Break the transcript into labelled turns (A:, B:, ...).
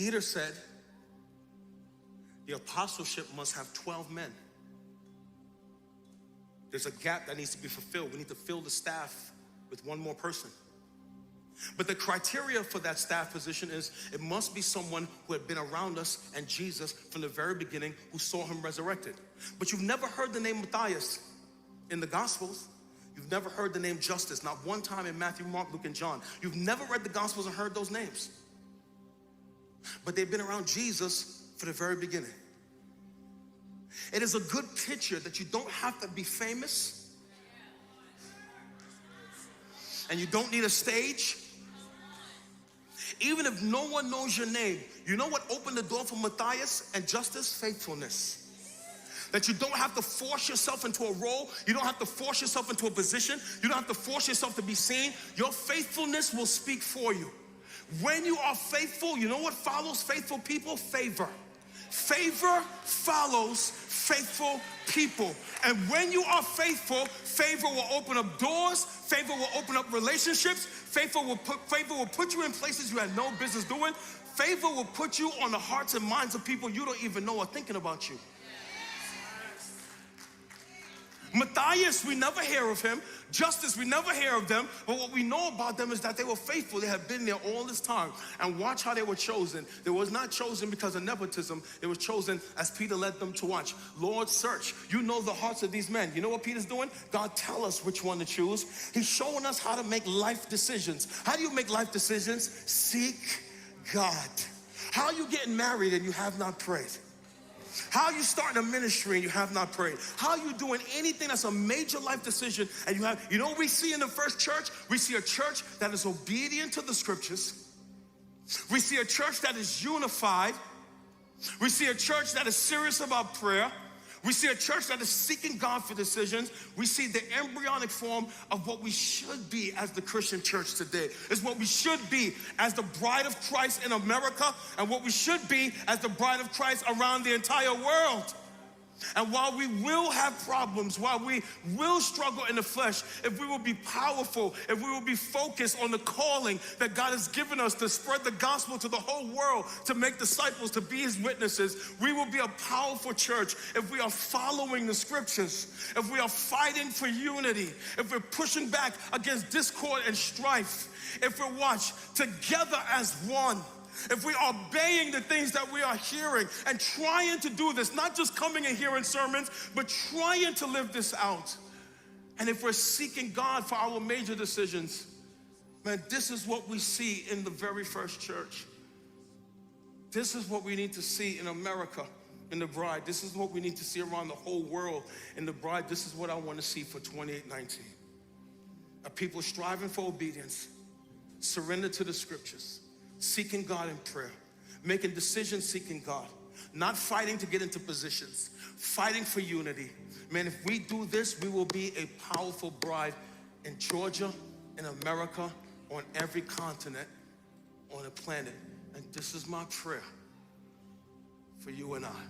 A: Peter said the apostleship must have 12 men. There's a gap that needs to be fulfilled. We need to fill the staff with one more person. But the criteria for that staff position is it must be someone who had been around us and Jesus from the very beginning, who saw him resurrected. But you've never heard the name Matthias in the Gospels. You've never heard the name Justus, not one time in Matthew, Mark, Luke, and John. You've never read the Gospels and heard those names. But they've been around Jesus for the very beginning. It is a good picture that you don't have to be famous, and you don't need a stage. Even if no one knows your name, you know what opened the door for Matthias and Justus? Faithfulness. That you don't have to force yourself into a role. You don't have to force yourself into a position. You don't have to force yourself to be seen. Your faithfulness will speak for you. When you are faithful, you know what follows faithful people? Favor. Favor follows faithful people. And when you are faithful, favor will open up doors. Favor will open up relationships. Favor will put you in places you had no business doing. Favor will put you on the hearts and minds of people you don't even know are thinking about you. Matthias, we never hear of him. Justus, we never hear of them. But what we know about them is that they were faithful. They had been there all this time. And watch how they were chosen. They was not chosen because of nepotism. They were chosen as Peter led them to watch. Lord, search. You know the hearts of these men. You know what Peter's doing? God, tell us which one to choose. He's showing us how to make life decisions. How do you make life decisions? Seek God. How are you getting married and you have not prayed? How are you starting a ministry and you have not prayed? How are you doing anything that's a major life decision and you know what we see in the first church? We see a church that is obedient to the scriptures. We see a church that is unified. We see a church that is serious about prayer. We see a church that is seeking God for decisions. We see the embryonic form of what we should be as the Christian church today. It's what we should be as the bride of Christ in America and what we should be as the bride of Christ around the entire world. And while we will have problems, while we will struggle in the flesh, if we will be powerful, if we will be focused on the calling that God has given us to spread the gospel to the whole world, to make disciples, to be his witnesses, we will be a powerful church if we are following the scriptures, if we are fighting for unity, if we're pushing back against discord and strife, if we're together as one. If we are obeying the things that we are hearing and trying to do this, not just coming and hearing sermons, but trying to live this out. And if we're seeking God for our major decisions, man, this is what we see in the very first church. This is what we need to see in America in the bride. This is what we need to see around the whole world in the bride. This is what I want to see for 2819. A people striving for obedience, surrender to the scriptures, seeking God in prayer, making decisions seeking God, not fighting to get into positions, fighting for unity. Man, if we do this, we will be a powerful bride in Georgia, in America, on every continent, on the planet. And this is my prayer for you and I.